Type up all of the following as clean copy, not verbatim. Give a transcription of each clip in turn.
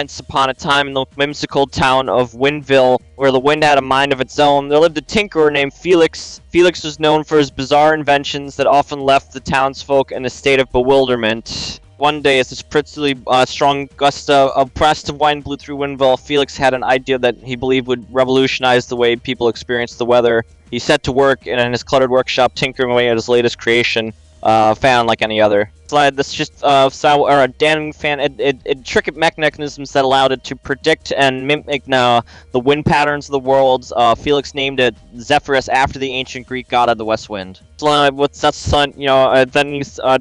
Once upon a time in the whimsical town of Windville, where the wind had a mind of its own, there lived a tinkerer named Felix. Felix was known for his bizarre inventions that often left the townsfolk in a state of bewilderment. One day, as this prickly, strong gust of wind blew through Windville, Felix had an idea that he believed would revolutionize the way people experienced the weather. He set to work in his cluttered workshop, tinkering away at his latest creation, fan like any other. This just a damning fan. It intricate mechanisms that allowed it to predict and mimic the wind patterns of the worlds. Felix named it Zephyrus after the ancient Greek god of the west wind. Then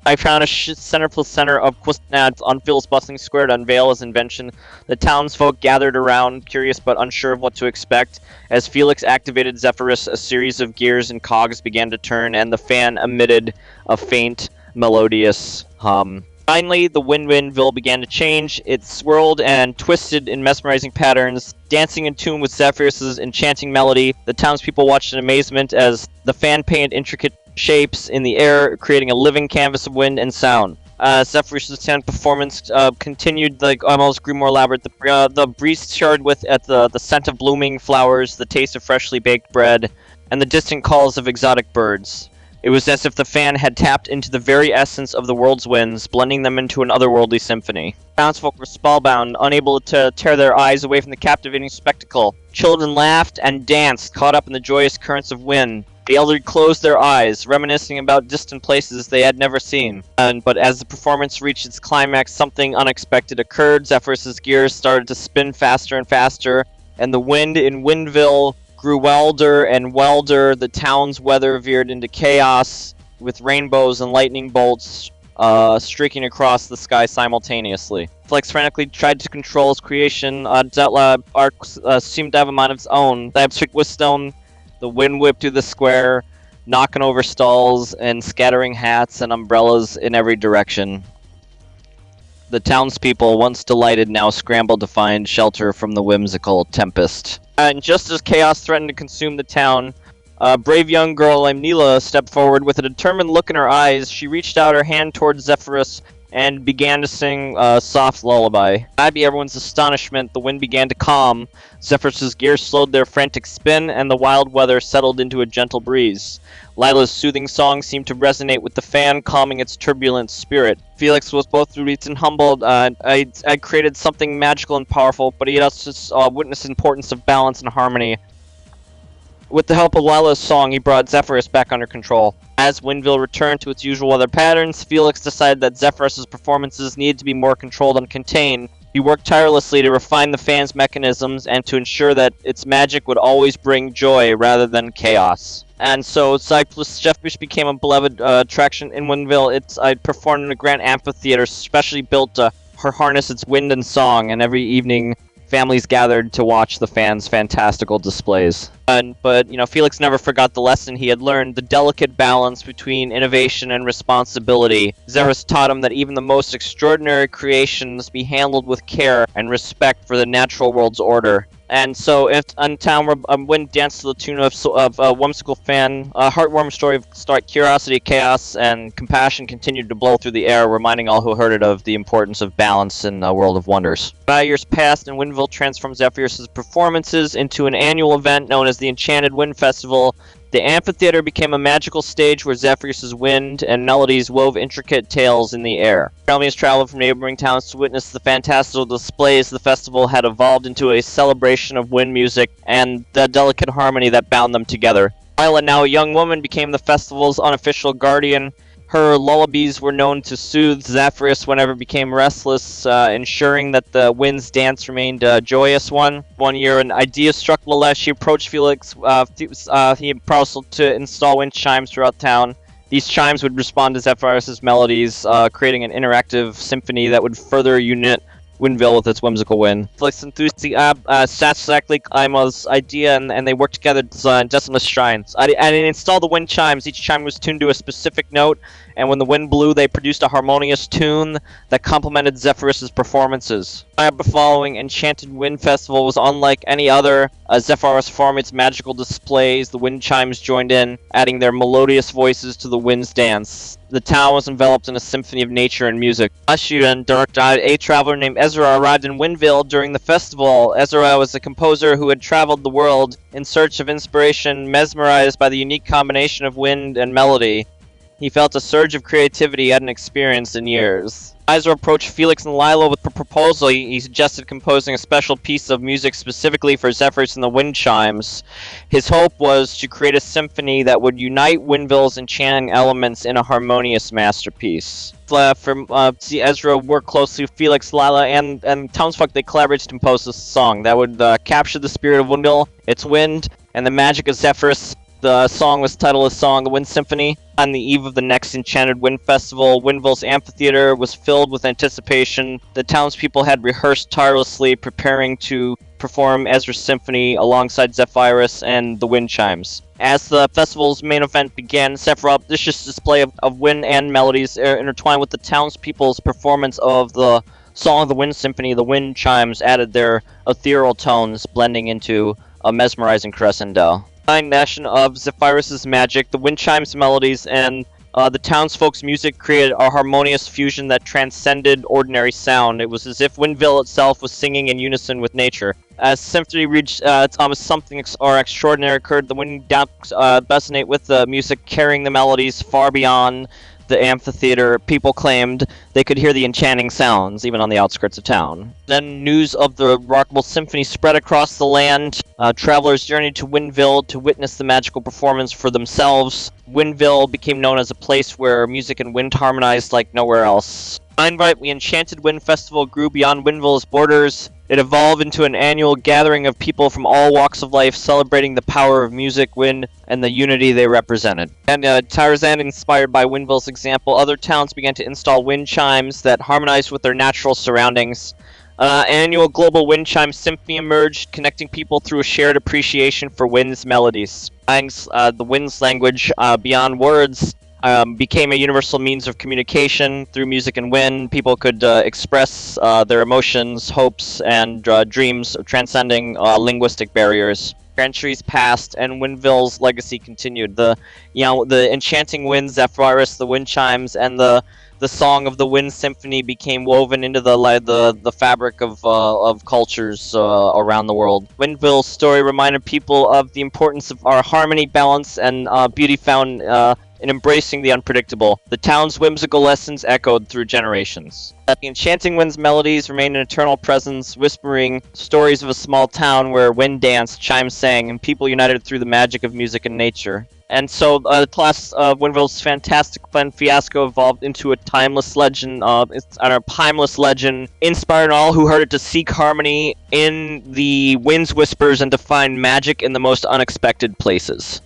I found a center of Quistnad on Phil's bustling square to unveil his invention. The townsfolk gathered around, curious but unsure of what to expect. As Felix activated Zephyrus, a series of gears and cogs began to turn, and the fan emitted a faint, melodious hum. Finally, the Windville began to change. It swirled and twisted in mesmerizing patterns, dancing in tune with Zephyrus's enchanting melody. The townspeople watched in amazement as the fan painted intricate shapes in the air, creating a living canvas of wind and sound. Zephyrus's performance continued, almost grew more elaborate. The breeze charred with the scent of blooming flowers, the taste of freshly baked bread, and the distant calls of exotic birds. It was as if the fan had tapped into the very essence of the world's winds, blending them into an otherworldly symphony. Townsfolk were spellbound, unable to tear their eyes away from the captivating spectacle. Children laughed and danced, caught up in the joyous currents of wind. The elderly closed their eyes, reminiscing about distant places they had never seen. But as the performance reached its climax, something unexpected occurred. Zephyrus's gears started to spin faster and faster, and the wind in Windville grew wilder and wilder. The town's weather veered into chaos, with rainbows and lightning bolts streaking across the sky simultaneously. Flex frantically tried to control his creation. Zetla Arc seemed to have a mind of its own. The abstract wisdom, the wind whipped through the square, knocking over stalls and scattering hats and umbrellas in every direction. The townspeople, once delighted, now scrambled to find shelter from the whimsical tempest. And just as chaos threatened to consume the town, a brave young girl named Neela stepped forward. With a determined look in her eyes, she reached out her hand towards Zephyrus and began to sing a soft lullaby. To everyone's astonishment, the wind began to calm. Zephyrus's gears slowed their frantic spin, and the wild weather settled into a gentle breeze. Lila's soothing song seemed to resonate with the fan, calming its turbulent spirit. Felix was both relieved and humbled. I created something magical and powerful, but he had also witnessed the importance of balance and harmony. With the help of Lila's song, he brought Zephyrus back under control. As Windville returned to its usual weather patterns, Felix decided that Zephyrus's performances needed to be more controlled and contained. He worked tirelessly to refine the fan's mechanisms and to ensure that its magic would always bring joy rather than chaos. And so Zephyrus became a beloved attraction in Windville. I performed in a grand amphitheater specially built to harness its wind and song, and every evening families gathered to watch the fans' fantastical displays. But Felix never forgot the lesson he had learned, the delicate balance between innovation and responsibility. Zephyrus taught him that even the most extraordinary creation must be handled with care and respect for the natural world's order. And so, if on town wind danced to the tune of a whimsical fan, a heartwarming story of curiosity, chaos, and compassion continued to blow through the air, reminding all who heard it of the importance of balance in a world of wonders. 5 years passed, and Windville transformed Zephyrus's performances into an annual event known as the Enchanted Wind Festival. The amphitheater became a magical stage where Zephyrus's wind and melodies wove intricate tales in the air. Families traveled from neighboring towns to witness the fantastical displays. The festival had evolved into a celebration of wind music and the delicate harmony that bound them together. Lila, now a young woman, became the festival's unofficial guardian. Her lullabies were known to soothe Zephyrus whenever it became restless, ensuring that the wind's dance remained a joyous one. One year, an idea struck Lila. She approached Felix. He proposed to install wind chimes throughout town. These chimes would respond to Zephyrus's melodies, creating an interactive symphony that would further unite Windville with its whimsical wind. Felix enthusiastically Ima's idea, and they worked together to design decimalist shrines. And installed the wind chimes. Each chime was tuned to a specific note, and when the wind blew, they produced a harmonious tune that complemented Zephyrus's performances. The following Enchanted Wind Festival was unlike any other. Zephyrus performed its magical displays. The wind chimes joined in, adding their melodious voices to the wind's dance. the town was enveloped in a symphony of nature and music. Ashiran died. A traveler named Ezra arrived in Wynville during the festival. Ezra was a composer who had traveled the world in search of inspiration, mesmerized by the unique combination of wind and melody. He felt a surge of creativity he hadn't experienced in years. Ezra approached Felix and Lila with a proposal. He suggested composing a special piece of music specifically for Zephyrus and the Wind Chimes. His hope was to create a symphony that would unite Wynville's enchanting elements in a harmonious masterpiece. See Ezra work closely with Felix, Lila, and townsfolk. They collaborated to compose this song that would capture the spirit of Wynville, its wind, and the magic of Zephyrus. The song was titled The Wind Symphony. On the eve of the next Enchanted Wind Festival, Wynville's amphitheater was filled with anticipation. The townspeople had rehearsed tirelessly, preparing to perform Ezra's symphony alongside Zephyrus and the Wind Chimes. As the festival's main event began, Sephiroth's vicious display of wind and melodies intertwined with the townspeople's performance of the Song of the Wind Symphony. The Wind Chimes added their ethereal tones, blending into a mesmerizing crescendo. Combination of Zephyrus' magic, the Wind Chimes' melodies, and the townsfolk's music created a harmonious fusion that transcended ordinary sound. It was as if Wynville itself was singing in unison with nature. As symphony reached something extraordinary occurred. The wind resonate with the music, carrying the melodies far beyond the amphitheater. People claimed they could hear the enchanting sounds, even on the outskirts of town. Then news of the remarkable symphony spread across the land. Travelers journeyed to Wynville to witness the magical performance for themselves. Wynville became known as a place where music and wind harmonized like nowhere else. The Enchanted Wind Festival grew beyond Wynville's borders. It evolved into an annual gathering of people from all walks of life, celebrating the power of music, wind, and the unity they represented. And Tarzan, inspired by Wynville's example, other towns began to install wind chimes that harmonized with their natural surroundings. Annual global wind chime symphony emerged, connecting people through a shared appreciation for wind's melodies. The wind's language, beyond words, became a universal means of communication. Through music and wind, people could express their emotions, hopes, and dreams, transcending linguistic barriers. Centuries passed, and Wynville's legacy continued. The enchanting wind, Zephyrus, the wind chimes, and the Song of the Wind Symphony became woven into the fabric of cultures around the world. Wynville's story reminded people of the importance of our harmony, balance, and beauty found in embracing the unpredictable. The town's whimsical lessons echoed through generations. The enchanting wind's melodies remained an eternal presence, whispering stories of a small town where wind danced, chimes sang, and people united through the magic of music and nature. And so the class of Wynville's fantastic fun fiasco evolved into a timeless legend, inspiring all who heard it to seek harmony in the wind's whispers and to find magic in the most unexpected places.